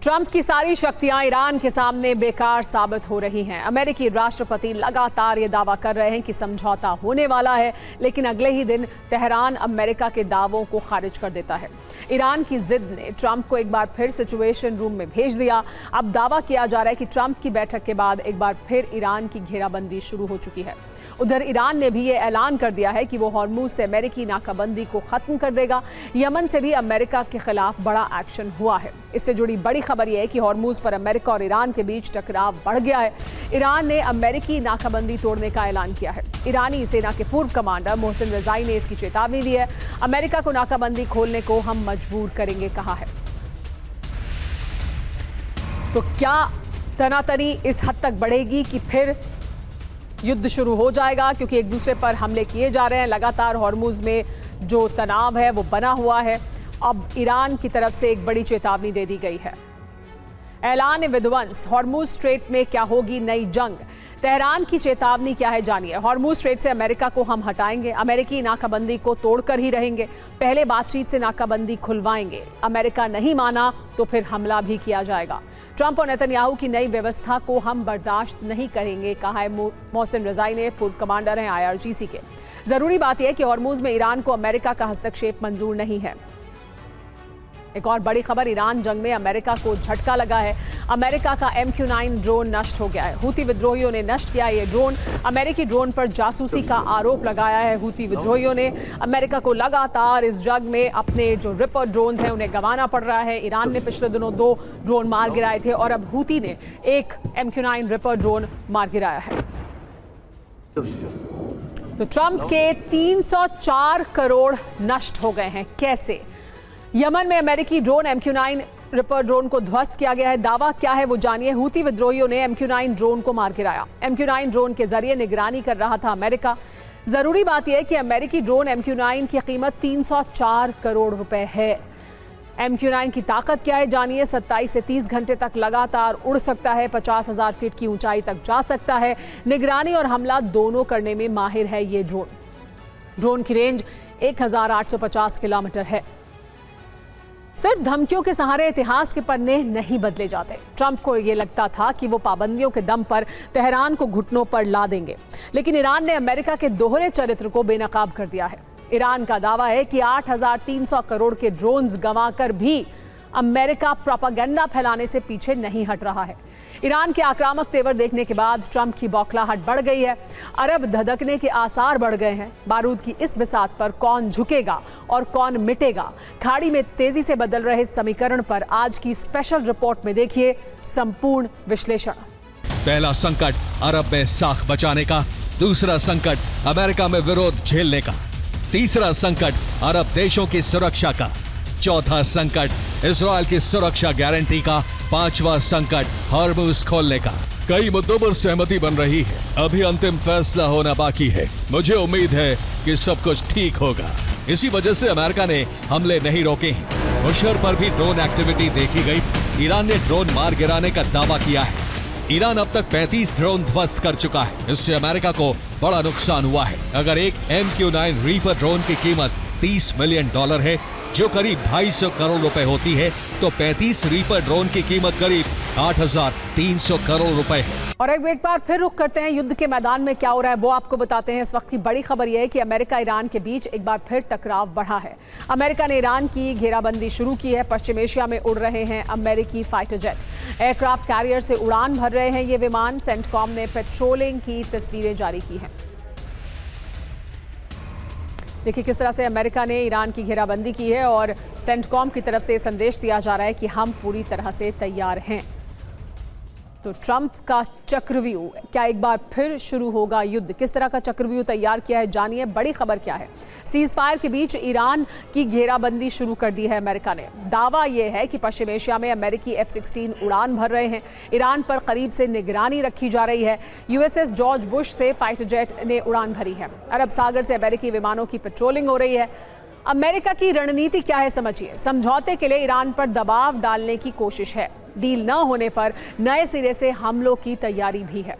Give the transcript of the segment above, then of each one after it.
Trump की सारी शक्तियां ईरान के सामने बेकार साबित हो रही हैं। अमेरिकी राष्ट्रपति लगातार ये दावा कर रहे हैं कि समझौता होने वाला है, लेकिन अगले ही दिन तेहरान अमेरिका के दावों को खारिज कर देता है। ईरान की जिद ने ट्रंप को एक बार फिर सिचुएशन रूम में भेज दिया। अब दावा किया जा रहा है कि ट्रंप की बैठक के बाद एक बार फिर ईरान की घेराबंदी शुरू हो चुकी है। उधर ईरान ने भी ये ऐलान कर दिया है कि वो हॉर्मुज से अमेरिकी नाकाबंदी को खत्म कर देगा। यमन से भी अमेरिका के खिलाफ बड़ा एक्शन हुआ है। इससे जुड़ी बड़ी खबर यह है कि हॉर्मुज पर अमेरिका और ईरान के बीच टकराव बढ़ गया है। ईरान ने अमेरिकी नाकाबंदी तोड़ने का ऐलान किया है। ईरानी सेना के पूर्व कमांडर मोहसिन रजाई ने इसकी चेतावनी दी है। अमेरिका को नाकाबंदी खोलने को हम मजबूर करेंगे कहा है। तो क्या तनातनी इस हद तक बढ़ेगी कि फिर युद्ध शुरू हो जाएगा, क्योंकि एक दूसरे पर हमले किए जा रहे हैं। लगातार हॉर्मुज में जो तनाव है वो बना हुआ है। अब ईरान की तरफ से एक बड़ी चेतावनी दे दी गई है। ऐलान विध्वंस, हॉर्मुज स्ट्रेट में क्या होगी नई जंग। तेहरान की चेतावनी क्या है जानिए। हॉर्मुज स्ट्रेट से अमेरिका को हम हटाएंगे, अमेरिकी नाकाबंदी को तोड़कर ही रहेंगे। पहले बातचीत से नाकाबंदी खुलवाएंगे, अमेरिका नहीं माना तो फिर हमला भी किया जाएगा। ट्रंप और नेतन्याहू की नई व्यवस्था को हम बर्दाश्त नहीं करेंगे कहा है मोहसिन रजाई ने, पूर्व कमांडर हैं IRGC के। जरूरी बात यह है कि हॉर्मुज में ईरान को अमेरिका का हस्तक्षेप मंजूर नहीं है। एक और बड़ी खबर, ईरान जंग में अमेरिका को झटका लगा है। अमेरिका का MQ-9 ड्रोन नष्ट हो गया है। हूती विद्रोहियों ने नष्ट किया ये ड्रोन। अमेरिकी ड्रोन पर जासूसी का आरोप लगाया है हूती विद्रोहियों ने। अमेरिका को लगातार इस जंग में अपने जो रिपर ड्रोन हैं उन्हें गंवाना पड़ रहा है। ईरान ने पिछले दिनों 2 ड्रोन मार गिराए थे और अब हूती ने एक MQ-9 रिपर ड्रोन मार गिराया है। तो ट्रंप के 304 करोड़ नष्ट हो गए हैं। कैसे? यमन में अमेरिकी ड्रोन MQ-9 रिपर ड्रोन को ध्वस्त किया गया है। दावा क्या है वो जानिए। हूती विद्रोहियों ने MQ-9 ड्रोन को मार गिराया। MQ-9 ड्रोन के जरिए निगरानी कर रहा था अमेरिका। जरूरी बात यह है कि अमेरिकी ड्रोन MQ-9 की कीमत 304 करोड़ रुपए है। MQ-9 की ताकत क्या है जानिए। 27 से 30 घंटे तक लगातार उड़ सकता है, 50,000 फीट की ऊंचाई तक जा सकता है। निगरानी और हमला दोनों करने में माहिर है ये ड्रोन। ड्रोन की रेंज 1850 किलोमीटर है। सिर्फ धमकियों के सहारे इतिहास के पन्ने नहीं बदले जाते। ट्रंप को यह लगता था कि वो पाबंदियों के दम पर तेहरान को घुटनों पर ला देंगे, लेकिन ईरान ने अमेरिका के दोहरे चरित्र को बेनकाब कर दिया है। ईरान का दावा है कि 8,300 करोड़ के ड्रोन्स गंवाकर भी अमेरिका प्रोपेगेंडा फैलाने से पीछे नहीं हट रहा है। ईरान के आक्रामक तेवर देखने के बाद ट्रंप की बौखलाहट बढ़ गई है। अरब धधकने के आसार बढ़ गए हैं। बारूद की इस बिसात पर कौन झुकेगा और कौन मिटेगा, खाड़ी में तेजी से बदल रहे समीकरण पर आज की स्पेशल रिपोर्ट में देखिए संपूर्ण विश्लेषण। पहला संकट अरब में साख बचाने का, दूसरा संकट अमेरिका में विरोध झेलने का, तीसरा संकट अरब देशों की सुरक्षा का, चौथा संकट इजरायल की सुरक्षा गारंटी का, पांचवा संकट हॉर्मुज खोलने का। कई मुद्दों पर सहमति बन रही है, अभी अंतिम फैसला होना बाकी है। मुझे उम्मीद है कि सब कुछ ठीक होगा। इसी वजह से अमेरिका ने हमले नहीं रोके हैं। बुशर पर भी ड्रोन एक्टिविटी देखी गई। ईरान ने ड्रोन मार गिराने का दावा किया है। ईरान अब तक 35 ड्रोन ध्वस्त कर चुका है। इससे अमेरिका को बड़ा नुकसान हुआ है। अगर एक MQ-9 रीपर ड्रोन की कीमत $30 मिलियन है, जो करीब 250 करोड़ रुपए होती है, तो 35 रीपर ड्रोन की कीमत करीब 8,300 करोड़ रुपए है। और एक बार फिर रुख करते हैं युद्ध के मैदान में क्या हो रहा है वो आपको बताते हैं। इस वक्त की बड़ी खबर यह है कि अमेरिका ईरान के बीच एक बार फिर टकराव बढ़ा है। अमेरिका ने ईरान की घेराबंदी शुरू की है। पश्चिम एशिया में उड़ रहे हैं अमेरिकी फाइटर जेट। एयरक्राफ्ट कैरियर से उड़ान भर रहे हैं ये विमान। सेंटकॉम ने पेट्रोलिंग की तस्वीरें जारी की हैं। देखिए किस तरह से अमेरिका ने ईरान की घेराबंदी की है और सेंटकॉम की तरफ से संदेश दिया जा रहा है कि हम पूरी तरह से तैयार हैं। तो ट्रंप का चक्रव्यूह, क्या एक बार फिर शुरू होगा युद्ध? किस तरह का चक्रव्यूह तैयार किया है जानिए। बड़ी खबर क्या है। सीज फायर के बीच ईरान की घेराबंदी शुरू कर दी है अमेरिका ने। दावा यह है कि पश्चिम एशिया में अमेरिकी F-16 उड़ान भर रहे हैं। ईरान पर करीब से निगरानी रखी जा रही है। USS जॉर्ज बुश से फाइटर जेट ने उड़ान भरी है। अरब सागर से अमेरिकी विमानों की पेट्रोलिंग हो रही है। अमेरिका की रणनीति क्या है समझिए। समझौते के लिए ईरान पर दबाव डालने की कोशिश है। डील न होने पर नए सिरे से हमलों की तैयारी भी है।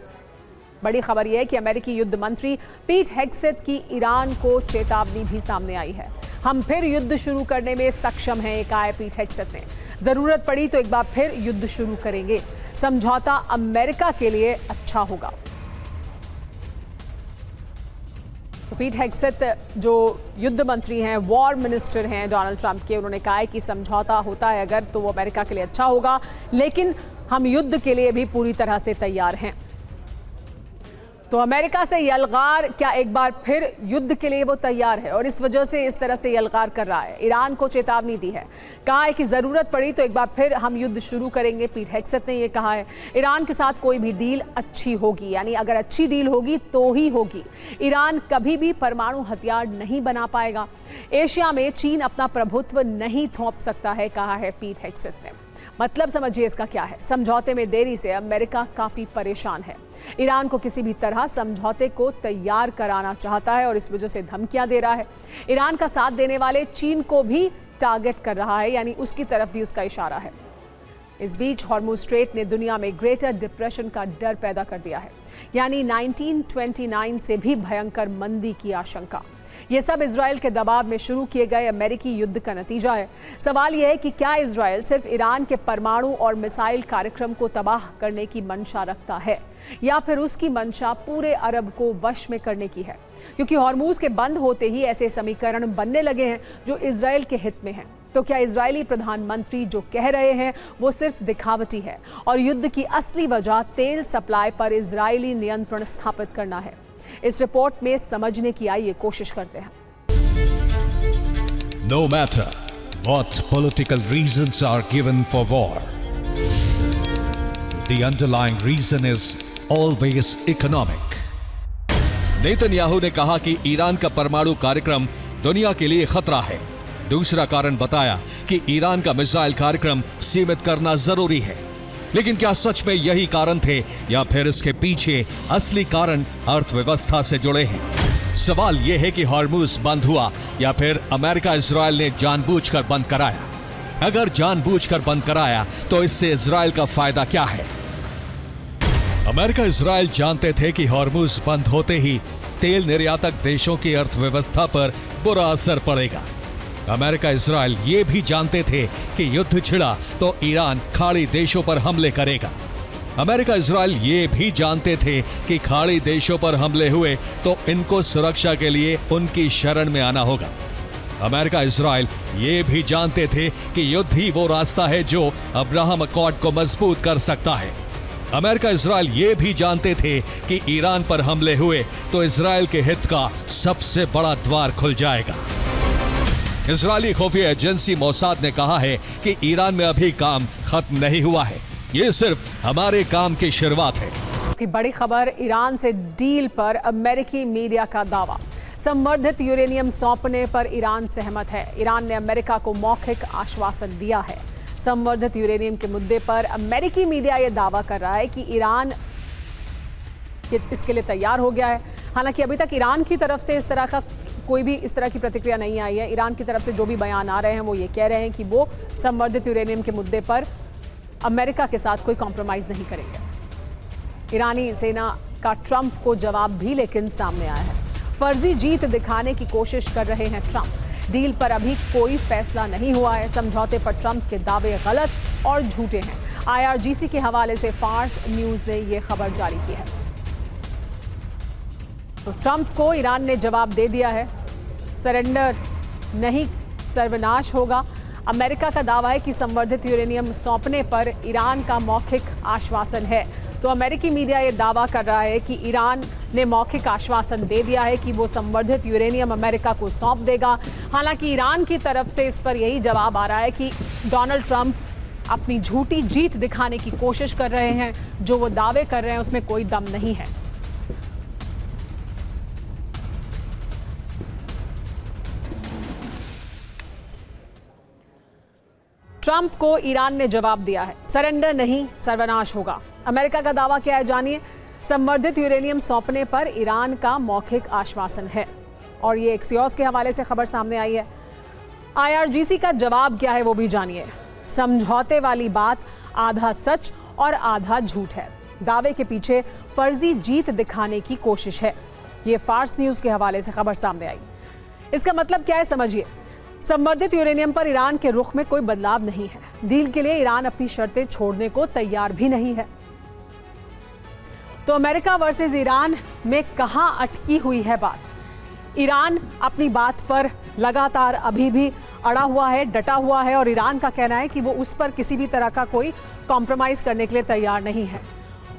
बड़ी खबर यह है कि अमेरिकी युद्ध मंत्री पीट हेग्सेथ की ईरान को चेतावनी भी सामने आई है। हम फिर युद्ध शुरू करने में सक्षम हैं, कहा है पीट हेग्सेथ ने। जरूरत पड़ी तो एक बार फिर युद्ध शुरू करेंगे। समझौता अमेरिका के लिए अच्छा होगा। पीट हेगसेथ जो युद्ध मंत्री हैं, वॉर मिनिस्टर हैं डोनाल्ड ट्रंप के, उन्होंने कहा है कि समझौता होता है अगर तो वो अमेरिका के लिए अच्छा होगा, लेकिन हम युद्ध के लिए भी पूरी तरह से तैयार हैं। तो अमेरिका से यलगार, क्या एक बार फिर युद्ध के लिए वो तैयार है और इस वजह से इस तरह से यलगार कर रहा है। ईरान को चेतावनी दी है, कहा है कि जरूरत पड़ी तो एक बार फिर हम युद्ध शुरू करेंगे। पीट हेगसेथ ने ये कहा है। ईरान के साथ कोई भी डील अच्छी होगी, यानी अगर अच्छी डील होगी तो ही होगी। ईरान कभी भी परमाणु हथियार नहीं बना पाएगा। एशिया में चीन अपना प्रभुत्व नहीं थोप सकता है, कहा है पीट हेगसेथ ने। मतलब समझिए इसका क्या है। समझौते में देरी से अमेरिका काफी परेशान है। ईरान को किसी भी तरह समझौते को तैयार कराना चाहता है और इस वजह से धमकियां दे रहा है। ईरान का साथ देने वाले चीन को भी टारगेट कर रहा है, यानी उसकी तरफ भी उसका इशारा है। इस बीच हॉर्मुज स्ट्रेट ने दुनिया में ग्रेटर डिप्रेशन का डर पैदा कर दिया है, यानी 1929 से भी भयंकर मंदी की आशंका। ये सब इजराइल के दबाव में शुरू किए गए अमेरिकी युद्ध का नतीजा है। सवाल यह है कि क्या इजराइल सिर्फ ईरान के परमाणु और मिसाइल कार्यक्रम को तबाह करने की मंशा रखता है, या फिर उसकी मंशा पूरे अरब को वश में करने की है? क्योंकि हॉर्मुज के बंद होते ही ऐसे समीकरण बनने लगे हैं जो इजराइल के हित में हैं। तो क्या इजरायली प्रधानमंत्री जो कह रहे हैं वो सिर्फ दिखावटी है और युद्ध की असली वजह तेल सप्लाई पर इजरायली नियंत्रण स्थापित करना है? इस रिपोर्ट में समझने की आइए कोशिश करते हैं। No matter what political reasons are given for war, the underlying reason is always economic. Netanyahu ने कहा कि ईरान का परमाणु कार्यक्रम दुनिया के लिए खतरा है। दूसरा कारण बताया कि ईरान का मिसाइल कार्यक्रम सीमित करना जरूरी है। लेकिन क्या सच में यही कारण थे या फिर इसके पीछे असली कारण अर्थव्यवस्था से जुड़े हैं? सवाल यह है कि हॉर्मुज बंद हुआ या फिर अमेरिका इजराइल ने जानबूझकर बंद कराया? अगर जानबूझकर बंद कराया तो इससे इजराइल का फायदा क्या है? अमेरिका इजराइल जानते थे कि हॉर्मुज बंद होते ही तेल निर्यातक देशों की अर्थव्यवस्था पर बुरा असर पड़ेगा। अमेरिका इजराइल ये भी जानते थे कि युद्ध छिड़ा तो ईरान खाड़ी देशों पर हमले करेगा। अमेरिका इजराइल ये भी जानते थे कि खाड़ी देशों पर हमले हुए तो इनको सुरक्षा के लिए उनकी शरण में आना होगा। अमेरिका इजराइल ये भी जानते थे कि युद्ध ही वो रास्ता है जो अब्राहम अकॉर्ड को मजबूत कर सकता है। अमेरिका इजराइल ये भी जानते थे कि ईरान पर हमले हुए तो इजराइल के हित का सबसे बड़ा द्वार खुल जाएगा। इजरायली खुफिया एजेंसी मोसाद ने कहा है कि ईरान में अभी काम खत्म नहीं हुआ है, ये सिर्फ हमारे काम की शुरुआत है। की बड़ी खबर, ईरान से डील पर अमेरिकी मीडिया का दावा। संवर्धित यूरेनियम सौंपने पर ईरान सहमत है। ईरान ने अमेरिका को मौखिक आश्वासन दिया है। संवर्धित यूरेनियम के मुद्दे पर अमेरिकी मीडिया यह दावा कर रहा है कि ईरान इसके लिए तैयार हो गया है। हालांकि अभी तक ईरान की तरफ से इस तरह की प्रतिक्रिया नहीं आई है। ईरान की तरफ से जो भी बयान आ रहे हैं वो ये कह रहे हैं कि वो संवर्धित यूरेनियम के मुद्दे पर अमेरिका के साथ कोई कॉम्प्रोमाइज नहीं करेंगे। ईरानी सेना का ट्रंप को जवाब भी लेकिन सामने आया है। फर्जी जीत दिखाने की कोशिश कर रहे हैं ट्रंप। डील पर अभी कोई फैसला नहीं हुआ है। समझौते पर ट्रंप के दावे गलत और झूठे हैं। IRGC के हवाले से फार्स न्यूज ने यह खबर जारी की है। तो ट्रंप को ईरान ने जवाब दे दिया है, सरेंडर नहीं सर्वनाश होगा। अमेरिका का दावा है कि संवर्धित यूरेनियम सौंपने पर ईरान का मौखिक आश्वासन है। तो अमेरिकी मीडिया ये दावा कर रहा है कि ईरान ने मौखिक आश्वासन दे दिया है कि वो संवर्धित यूरेनियम अमेरिका को सौंप देगा। हालांकि ईरान की तरफ से इस पर यही जवाब आ रहा है कि डोनाल्ड ट्रंप अपनी झूठी जीत दिखाने की कोशिश कर रहे हैं। जो वो दावे कर रहे हैं उसमें कोई दम नहीं है। ट्रंप को ईरान ने जवाब दिया है, सरेंडर नहीं सर्वनाश होगा। अमेरिका का दावा क्या है जानिए। संवर्धित यूरेनियम सौंपने पर ईरान का मौखिक आश्वासन है और ये एक्सियोस के हवाले से खबर सामने आई है। IRGC का जवाब क्या है वो भी जानिए। समझौते वाली बात आधा सच और आधा झूठ है। दावे के पीछे फर्जी जीत दिखाने की कोशिश है। ये फार्स न्यूज के हवाले से खबर सामने आई। इसका मतलब क्या है समझिए। संवर्धित यूरेनियम पर ईरान के रुख में कोई बदलाव नहीं है। डील के लिए ईरान अपनी शर्तें छोड़ने को तैयार भी नहीं है। तो अमेरिका वर्सेस ईरान में कहां अटकी हुई है बात? ईरान अपनी बात पर लगातार अभी भी अड़ा हुआ है, डटा हुआ है और ईरान का कहना है कि वो उस पर किसी भी तरह का कोई कॉम्प्रोमाइज करने के लिए तैयार नहीं है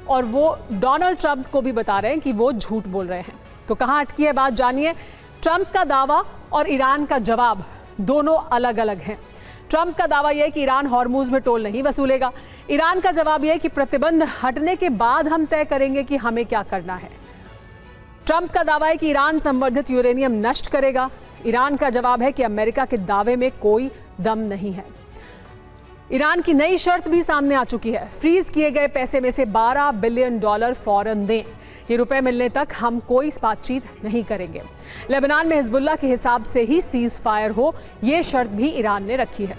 और वो डोनाल्ड ट्रंप को भी बता रहे हैं कि वो झूठ बोल रहे हैं। तो कहां अटकी है बात, जानिए। ट्रंप का दावा और ईरान का जवाब दोनों अलग अलग हैं। ट्रंप का दावा यह है कि ईरान हॉर्मूज में टोल नहीं वसूलेगा। ईरान का जवाब यह है कि प्रतिबंध हटने के बाद हम तय करेंगे कि हमें क्या करना है। ट्रंप का दावा है कि ईरान संवर्धित यूरेनियम नष्ट करेगा। ईरान का जवाब है कि अमेरिका के दावे में कोई दम नहीं है। ईरान की नई शर्त भी सामने आ चुकी है। फ्रीज किए गए पैसे में से $12 बिलियन फौरन दें। ये रुपए मिलने तक हम कोई बातचीत नहीं करेंगे। लेबनान में हिजबुल्लाह के हिसाब से ही सीज फायर हो, ये शर्त भी ईरान ने रखी है।